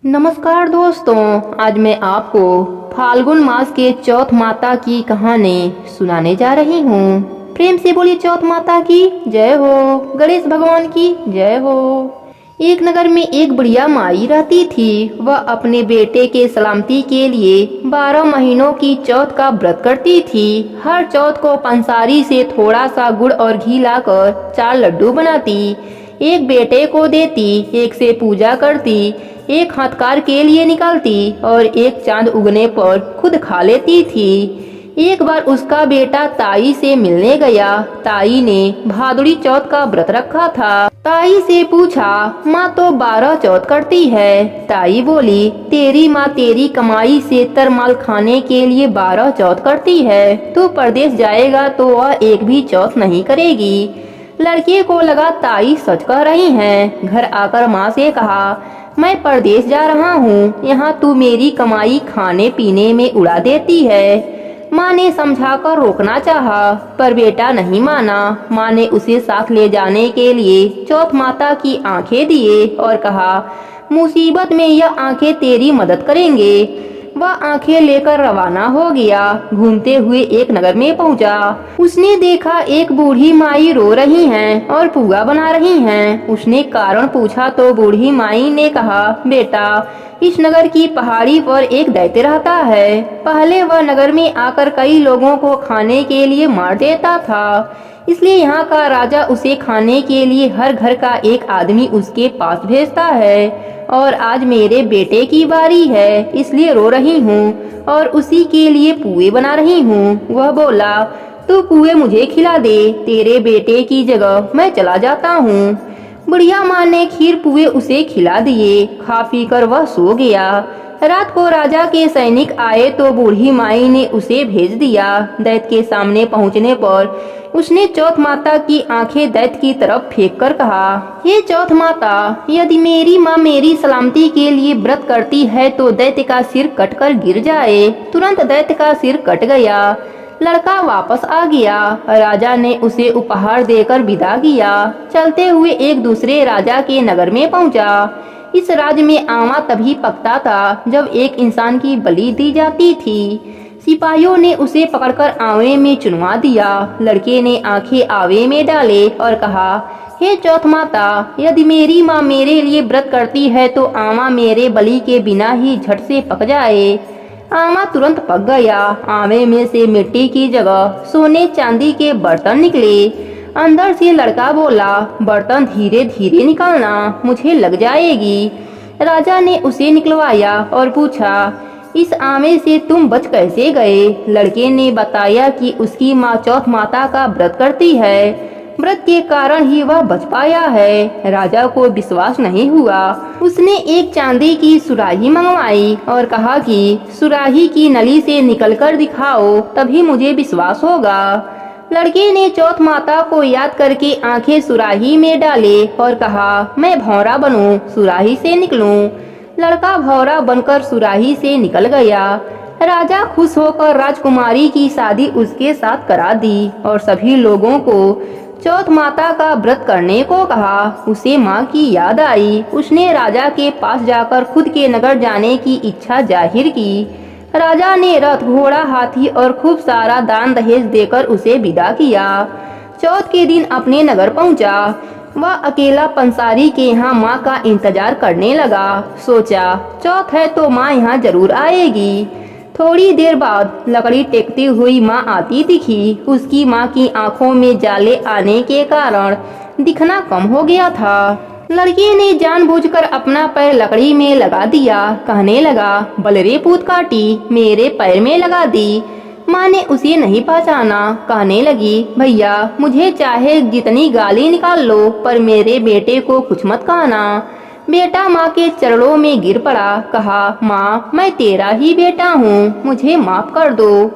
नमस्कार दोस्तों, आज मैं आपको फाल्गुन मास के चौथ माता की कहानी सुनाने जा रही हूँ। प्रेम से बोलिए चौथ माता की जय हो, गणेश भगवान की जय हो। एक नगर में एक बुढ़िया माई रहती थी। वह अपने बेटे के सलामती के लिए 12 महीनों की चौथ का व्रत करती थी। हर चौथ को पंसारी से थोड़ा सा गुड़ और घी लाकर 4 लड्डू बनाती, एक बेटे को देती, एक से पूजा करती, एक हथकार के लिए निकालती और एक चांद उगने पर खुद खा लेती थी। एक बार उसका बेटा ताई से मिलने गया। ताई ने भादुड़ी चौथ का व्रत रखा था। ताई से पूछा, माँ तो 12 चौथ करती है। ताई बोली, तेरी माँ तेरी कमाई से तरमाल खाने के लिए 12 चौथ करती है। तू परदेश जाएगा तो वह एक भी चौथ नहीं करेगी। लड़के को लगा ताई सच कह रही हैं। घर आकर माँ से कहा, मैं परदेश जा रहा हूँ, यहाँ तू मेरी कमाई खाने पीने में उड़ा देती है। माँ ने समझाकर रोकना चाहा, पर बेटा नहीं माना। माँ ने उसे साथ ले जाने के लिए चौथ माता की आंखें दिए और कहा, मुसीबत में यह आंखें तेरी मदद करेंगे। वह आंखें लेकर रवाना हो गया। घूमते हुए एक नगर में पहुंचा। उसने देखा एक बूढ़ी माई रो रही हैं और पुआ बना रही हैं। उसने कारण पूछा तो बूढ़ी माई ने कहा, बेटा, इस नगर की पहाड़ी पर एक दैत्य रहता है। पहले वह नगर में आकर कई लोगों को खाने के लिए मार देता था, इसलिए यहाँ का राजा उसे खाने के लिए हर घर का एक आदमी उसके पास भेजता है। और आज मेरे बेटे की बारी है, इसलिए रो रही हूँ और उसी के लिए पुए बना रही हूँ। वह बोला, तू पुए मुझे खिला दे, तेरे बेटे की जगह मैं चला जाता हूँ। बुढ़िया माँ ने खीर पुए उसे खिला दिए। खा पी कर वह सो गया। रात को राजा के सैनिक आए तो बूढ़ी माई ने उसे भेज दिया। दैत्य के सामने पहुंचने पर उसने चौथ माता की आंखें दैत्य की तरफ फेंक कर कहा, हे चौथ माता, यदि मेरी माँ मेरी सलामती के लिए व्रत करती है तो दैत्य का सिर कटकर गिर जाए। तुरंत दैत्य का सिर कट गया। लड़का वापस आ गया। राजा ने उसे उपहार देकर विदा किया। चलते हुए एक दूसरे राजा के नगर में पहुंचा। इस राज्य में आमा तभी पकता था जब एक इंसान की बलि दी जाती थी। सिपाहियों ने उसे पकड़कर आवे में चुनवा दिया। लड़के ने आंखें आवे में डाले और कहा, हे चौथ माता, यदि मेरी माँ मेरे लिए व्रत करती है तो आमा मेरे बलि के बिना ही झट से पक जाए। आमा तुरंत पक गया। आवे में से मिट्टी की जगह सोने चांदी के बर्तन निकले। अंदर से लड़का बोला, बर्तन धीरे धीरे निकालना, मुझे लग जाएगी। राजा ने उसे निकलवाया और पूछा, इस आमे से तुम बच कैसे गए? लड़के ने बताया कि उसकी माँ चौथ माता का व्रत करती है, व्रत के कारण ही वह बच पाया है। राजा को विश्वास नहीं हुआ। उसने एक चांदी की सुराही मंगवाई और कहा कि सुराही की नली से निकलकर दिखाओ, तभी मुझे विश्वास होगा। लड़के ने चौथ माता को याद करके आंखें सुराही में डाले और कहा, मैं भौरा बनूं, सुराही से निकलूं। लड़का भौरा बनकर सुराही से निकल गया। राजा खुश होकर राजकुमारी की शादी उसके साथ करा दी और सभी लोगों को चौथ माता का व्रत करने को कहा। उसे माँ की याद आई। उसने राजा के पास जाकर खुद के नगर जाने की इच्छा जाहिर की। राजा ने रथ, घोड़ा, हाथी और खूब सारा दान दहेज देकर उसे विदा किया। चौथ के दिन अपने नगर पहुंचा। वह अकेला पंसारी के यहाँ माँ का इंतजार करने लगा। सोचा, चौथ है तो माँ यहाँ जरूर आएगी। थोड़ी देर बाद लकड़ी टेकती हुई माँ आती दिखी। उसकी माँ की आंखों में जाले आने के कारण दिखना कम हो गया था। लड़के ने जानबूझकर अपना पैर लकड़ी में लगा दिया। कहने लगा, बलरे पूत काटी, मेरे पैर में लगा दी। माँ ने उसे नहीं पहचाना। कहने लगी, भैया, मुझे चाहे जितनी गाली निकाल लो, पर मेरे बेटे को कुछ मत कहना। बेटा माँ के चरणों में गिर पड़ा। कहा, माँ, मैं तेरा ही बेटा हूँ, मुझे माफ कर दो।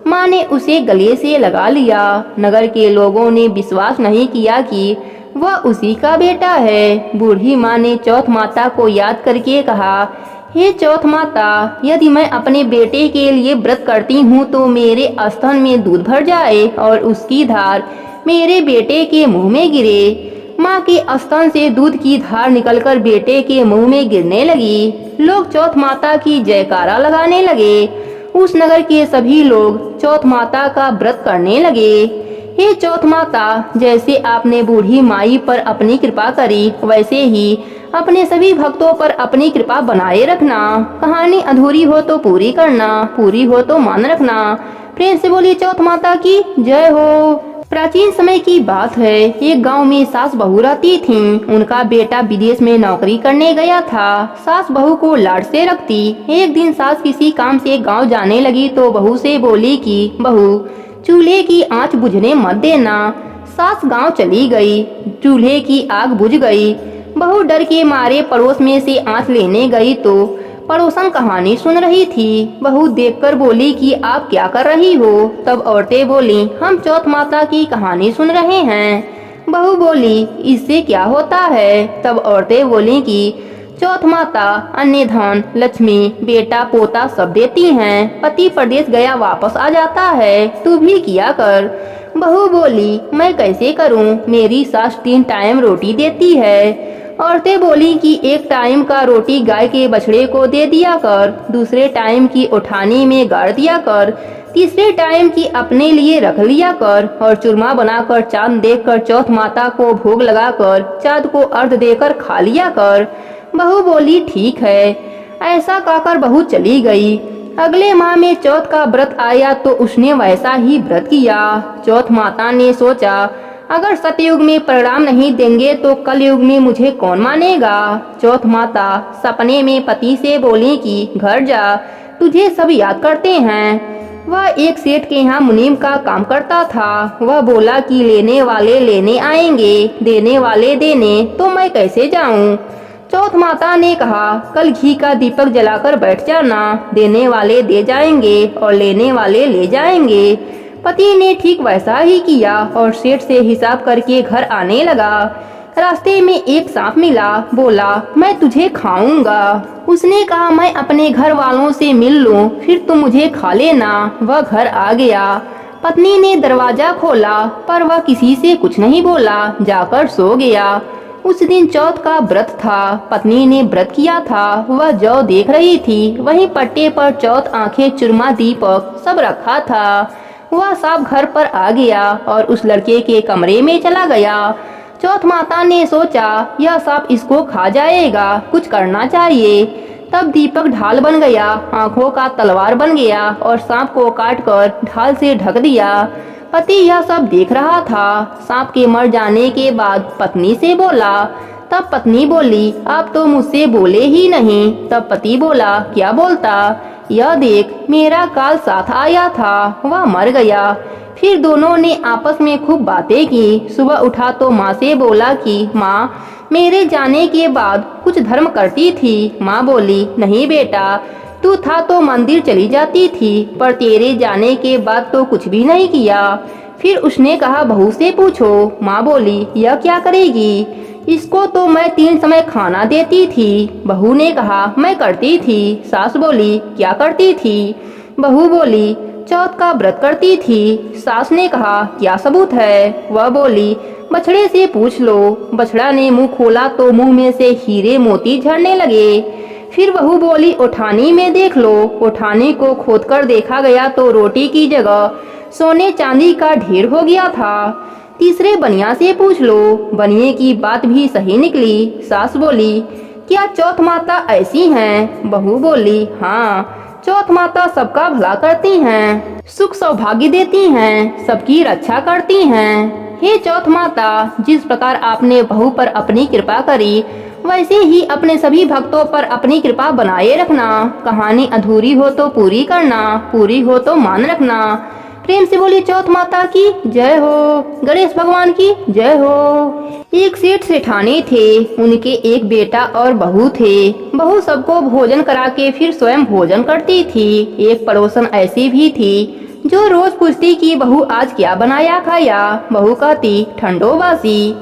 माँ ने उसे गले से लगा लिया। नगर के लोगों ने विश्वास नहीं किया कि वह उसी का बेटा है। बूढ़ी माँ ने चौथ माता को याद करके कहा, हे चौथ माता, यदि मैं अपने बेटे के लिए व्रत करती हूँ तो मेरे स्तन में दूध भर जाए और उसकी धार मेरे बेटे के मुंह में गिरे। माँ के स्तन से दूध की धार निकलकर बेटे के मुंह में गिरने लगी। लोग चौथ माता की जयकारा लगाने लगे। उस नगर के सभी लोग चौथ माता का व्रत करने लगे। हे चौथ माता, जैसे आपने बूढ़ी माई पर अपनी कृपा करी, वैसे ही अपने सभी भक्तों पर अपनी कृपा बनाए रखना। कहानी अधूरी हो तो पूरी करना, पूरी हो तो मान रखना। प्रेम से बोलिए चौथ माता की जय हो। प्राचीन समय की बात है, एक गांव में सास बहू रहती थीं। उनका बेटा विदेश में नौकरी करने गया था। सास बहू को लाड से रखती। एक दिन सास किसी काम से गांव जाने लगी तो बहू से बोली कि बहू, चूल्हे की आंच बुझने मत देना। सास गांव चली गई। चूल्हे की आग बुझ गई। बहू डर के मारे पड़ोस में से आंच लेने गई तो पड़ोसन कहानी सुन रही थी। बहू देखकर बोली कि आप क्या कर रही हो? तब औरतें बोली, हम चौथ माता की कहानी सुन रहे हैं। बहू बोली, इससे क्या होता है? तब औरतें बोली कि चौथ माता अन्य धन, लक्ष्मी, बेटा पोता सब देती हैं। पति प्रदेश गया वापस आ जाता है, तू भी किया कर। बहू बोली, मैं कैसे करूं? मेरी सास 3 टाइम रोटी देती है। औरतें बोली कि एक टाइम का रोटी गाय के बछड़े को दे दिया कर, दूसरे टाइम की उठानी में गाड़ दिया कर, तीसरे टाइम की अपने लिए रख लिया कर और चूरमा बनाकर चांद देखकर चौथ माता को भोग लगाकर चांद को अर्घ देकर खा लिया कर। बहू बोली, ठीक है। ऐसा कहकर बहू चली गई। अगले माह में चौथ का व्रत आया तो उसने वैसा ही व्रत किया। चौथ माता ने सोचा, अगर सतयुग में परिणाम नहीं देंगे तो कलयुग में मुझे कौन मानेगा। चौथ माता सपने में पति से बोली कि घर जा, तुझे सब याद करते हैं। वह एक सेठ के यहाँ मुनीम का काम करता था। वह बोला कि लेने वाले लेने आएंगे, देने वाले देने, तो मैं कैसे जाऊं। चौथ माता ने कहा, कल घी का दीपक जलाकर बैठ जाना, देने वाले दे जाएंगे और लेने वाले ले जाएंगे। पति ने ठीक वैसा ही किया और सेठ से हिसाब करके घर आने लगा। रास्ते में एक सांप मिला। बोला, मैं तुझे खाऊंगा। उसने कहा, मैं अपने घर वालों से मिल लूं, फिर तुम मुझे खा लेना। वह घर आ गया। पत्नी ने दरवाजा खोला पर वह किसी से कुछ नहीं बोला, जाकर सो गया। उस दिन चौथ का व्रत था। पत्नी ने व्रत किया था। वह जौ देख रही थी। वहीं पट्टे पर चौथ, आंखें, चूरमा, दीपक सब रखा था। वह सांप घर पर आ गया और उस लड़के के कमरे में चला गया। चौथ माता ने सोचा, यह सांप इसको खा जाएगा, कुछ करना चाहिए। तब दीपक ढाल बन गया, आंखों का तलवार बन गया और सांप को काटकर ढाल से ढक दिया। पति यह सब देख रहा था। सांप के मर जाने के बाद पत्नी से बोला। तब पत्नी बोली, आप तो मुझसे बोले ही नहीं। तब पति बोला, क्या बोलता? यह देख, मेरा काल साथ आया था, वह मर गया। फिर दोनों ने आपस में खूब बातें की। सुबह उठा तो माँ से बोला कि माँ, मेरे जाने के बाद कुछ धर्म करती थी। माँ बोली, नहीं बेटा, तू था तो मंदिर चली जाती थी, पर तेरे जाने के बाद तो कुछ भी नहीं किया। फिर उसने कहा, बहू से पूछो। माँ बोली, यह क्या करेगी? इसको तो मैं 3 समय खाना देती थी। बहू ने कहा, मैं करती थी। सास बोली, क्या करती थी? बहू बोली, चौथ का व्रत करती थी। सास ने कहा, क्या सबूत है? वह बोली, बछड़े से पूछ लो। बछड़ा ने मुंह खोला तो मुंह में से हीरे मोती झड़ने लगे। फिर बहू बोली, उठानी में देख लो। उठानी को खोदकर देखा गया तो रोटी की जगह सोने चांदी का ढेर हो गया था। तीसरे बनिया से पूछ लो। बनिए की बात भी सही निकली। सास बोली, क्या चौथ माता ऐसी हैं? बहू बोली, हाँ, चौथ माता सबका भला करती हैं, सुख सौभाग्य देती हैं, सबकी रक्षा करती हैं। हे चौथ माता, जिस प्रकार आपने बहू पर अपनी कृपा करी, वैसे ही अपने सभी भक्तों पर अपनी कृपा बनाए रखना। कहानी अधूरी हो तो पूरी करना, पूरी हो तो मान रखना। प्रेम से बोलिए चौथ माता की जय हो। गणेश भगवान की जय हो। एक सेठ सेठानी थे। उनके एक बेटा और बहू थे। बहू सबको भोजन करा के फिर स्वयं भोजन करती थी। एक पड़ोसन ऐसी भी थी जो रोज पूछती कि बहू आज क्या बनाया खाया। बहू कहती, ठंडो बासी।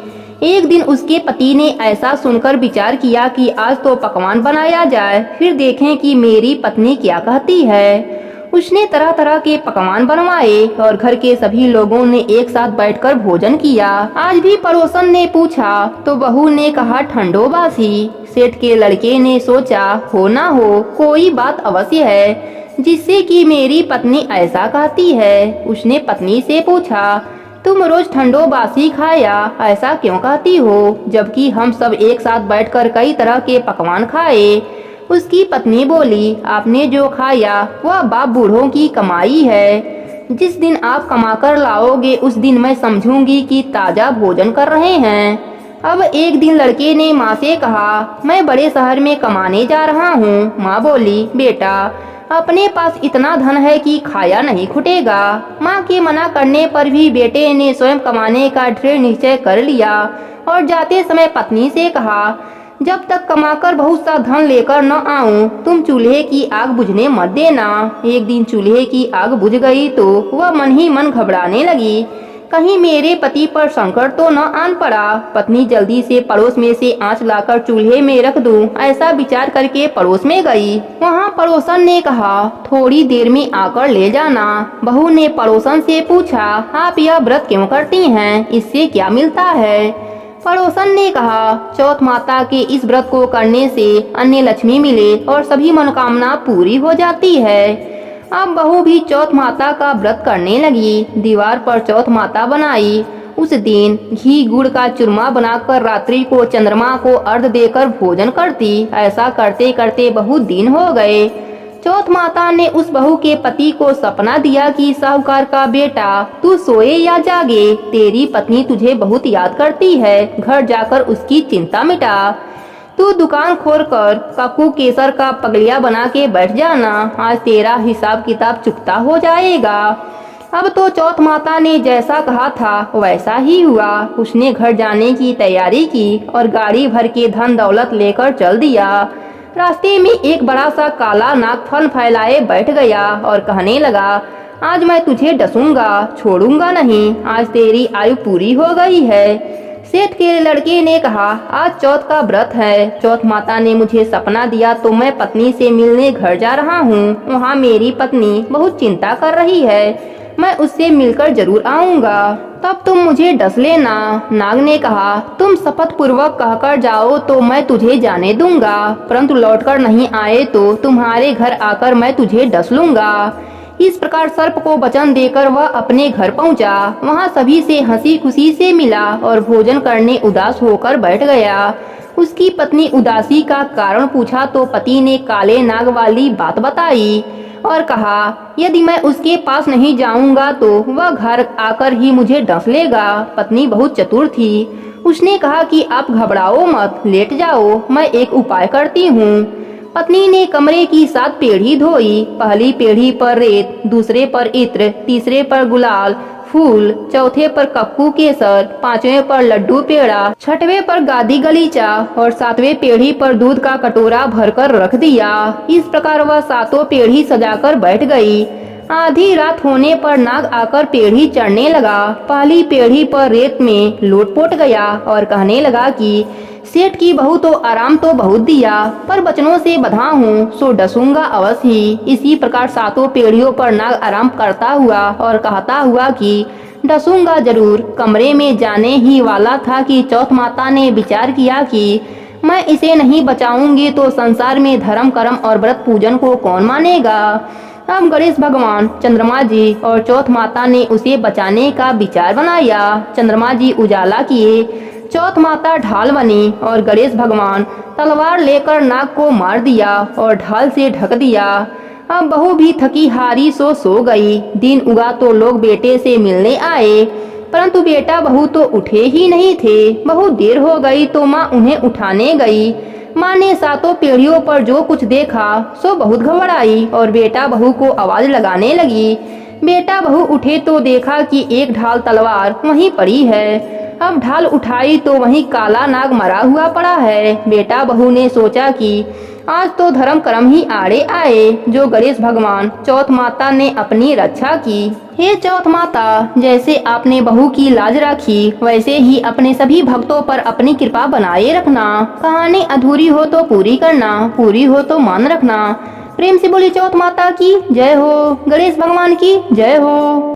एक दिन उसके पति ने ऐसा सुनकर विचार किया कि आज तो पकवान बनाया जाए, फिर देखें कि मेरी पत्नी क्या कहती है। उसने तरह तरह के पकवान बनवाए और घर के सभी लोगों ने एक साथ बैठकर भोजन किया। आज भी पड़ोसन ने पूछा तो बहू ने कहा ठंडो बासी। सेठ के लड़के ने सोचा हो ना हो कोई बात अवश्य है जिससे कि मेरी पत्नी ऐसा कहती है। उसने पत्नी से पूछा तुम रोज ठंडो बासी खाया ऐसा क्यों कहती हो जबकि हम सब एक साथ बैठकर कई तरह के पकवान खाए। उसकी पत्नी बोली आपने जो खाया वह बाप बूढ़ों की कमाई है। जिस दिन आप कमाकर लाओगे उस दिन मैं समझूंगी कि ताजा भोजन कर रहे हैं। अब एक दिन लड़के ने माँ से कहा मैं बड़े शहर में कमाने जा रहा हूँ। माँ बोली बेटा अपने पास इतना धन है कि खाया नहीं खुटेगा। माँ के मना करने पर भी बेटे ने स्वयं कमाने का दृढ़ निश्चय कर लिया और जाते समय पत्नी से कहा जब तक कमाकर बहुत सा धन लेकर न आऊं तुम चूल्हे की आग बुझने मत देना। एक दिन चूल्हे की आग बुझ गई तो वह मन ही मन घबराने लगी कहीं मेरे पति पर संकट तो न आन पड़ा। पत्नी जल्दी से पड़ोस में से आंच लाकर चूल्हे में रख दूं ऐसा विचार करके पड़ोस में गई। वहां पड़ोसन ने कहा थोड़ी देर में आकर ले जाना। बहू ने पड़ोसन से पूछा आप यह व्रत क्यों करती हैं इससे क्या मिलता है। पड़ोसन ने कहा चौथ माता के इस व्रत को करने से अन्य लक्ष्मी मिले और सभी मनोकामना पूरी हो जाती है। अब बहू भी चौथ माता का व्रत करने लगी। दीवार पर चौथ माता बनाई। उस दिन घी गुड़ का चूरमा बनाकर रात्रि को चंद्रमा को अर्घ देकर भोजन करती। ऐसा करते करते बहुत दिन हो गए। चौथ माता ने उस बहू के पति को सपना दिया कि साहूकार का बेटा तू सोए या जागे तेरी पत्नी तुझे बहुत याद करती है। घर जाकर उसकी चिंता मिटा। तू दुकान खोलकर कक्कू केसर का पगलिया बना के बैठ जाना। आज तेरा हिसाब किताब चुकता हो जाएगा। अब तो चौथ माता ने जैसा कहा था वैसा ही हुआ। उसने घर जाने की तैयारी की और गाड़ी भर के धन दौलत लेकर चल दिया। रास्ते में एक बड़ा सा काला नाग फन फैलाए बैठ गया और कहने लगा आज मैं तुझे डसूंगा छोड़ूंगा नहीं। आज तेरी आयु पूरी हो गई है। सेठ के लड़के ने कहा आज चौथ का व्रत है। चौथ माता ने मुझे सपना दिया तो मैं पत्नी से मिलने घर जा रहा हूँ। वहाँ मेरी पत्नी बहुत चिंता कर रही है। मैं उससे मिलकर जरूर आऊँगा। तब तुम मुझे डस लेना। नाग ने कहा तुम शपथ पूर्वक कहकर जाओ तो मैं तुझे जाने दूंगा परंतु लौटकर नहीं आए तो तुम्हारे घर आकर मैं तुझे डस लूंगा। इस प्रकार सर्प को वचन देकर वह अपने घर पहुंचा। वहां सभी से हंसी खुशी से मिला और भोजन करने उदास होकर बैठ गया। उसकी पत्नी उदासी का कारण पूछा तो पति ने काले नाग वाली बात बताई और कहा यदि मैं उसके पास नहीं जाऊंगा तो वह घर आकर ही मुझे डस लेगा। पत्नी बहुत चतुर थी। उसने कहा कि आप घबराओ मत लेट जाओ मैं एक उपाय करती हूँ। पत्नी ने कमरे की 7 पेढ़ी धोई। पहली पेढ़ी पर रेत, दूसरे पर इत्र, तीसरे पर गुलाल फूल, चौथे पर कक्कू केसर, 5वें पर लड्डू पेड़ा, 6वें पर गादी गलीचा और 7वें पेढ़ी पर दूध का कटोरा भरकर रख दिया। इस प्रकार वह 7 पेढ़ी सजाकर बैठ गई। आधी रात होने पर नाग आकर पेढ़ी चढ़ने लगा। पहली पेढ़ी पर रेत में लोटपोट गया और कहने लगा कि सेठ की बहू तो आराम तो बहुत दिया पर बचनों से बधा हूँ सो डसूंगा अवश्य ही। इसी प्रकार 7 पेढ़ियों पर नाग आराम करता हुआ और कहता हुआ कि डसूंगा जरूर कमरे में जाने ही वाला था कि चौथ माता ने विचार किया कि मैं इसे नहीं बचाऊंगी तो संसार में धर्म कर्म और व्रत पूजन को कौन मानेगा। अब गणेश भगवान, चंद्रमा जी और चौथ माता ने उसे बचाने का विचार बनाया। चंद्रमा जी उजाला किए, चौथ माता ढाल बनी और गणेश भगवान तलवार लेकर नाग को मार दिया और ढाल से ढक दिया। अब बहू भी थकी हारी सो गई। दिन उगा तो लोग बेटे से मिलने आए परंतु बेटा बहू तो उठे ही नहीं थे। बहुत देर हो गई तो माँ उन्हें उठाने गई। माँ ने 7 पेढ़ियों पर जो कुछ देखा सो बहुत घबराई और बेटा बहू को आवाज लगाने लगी। बेटा बहू उठे तो देखा कि एक ढाल तलवार वहीं पड़ी है। अब ढाल उठाई तो वहीं काला नाग मरा हुआ पड़ा है। बेटा बहू ने सोचा कि आज तो धर्म कर्म ही आड़े आए। जो गणेश भगवान चौथ माता ने अपनी रक्षा की। हे चौथ माता, जैसे आपने बहू की लाज रखी वैसे ही अपने सभी भक्तों पर अपनी कृपा बनाए रखना। कहानी अधूरी हो तो पूरी करना, पूरी हो तो मान रखना। प्रेम से बोली चौथ माता की जय हो, गणेश भगवान की जय हो।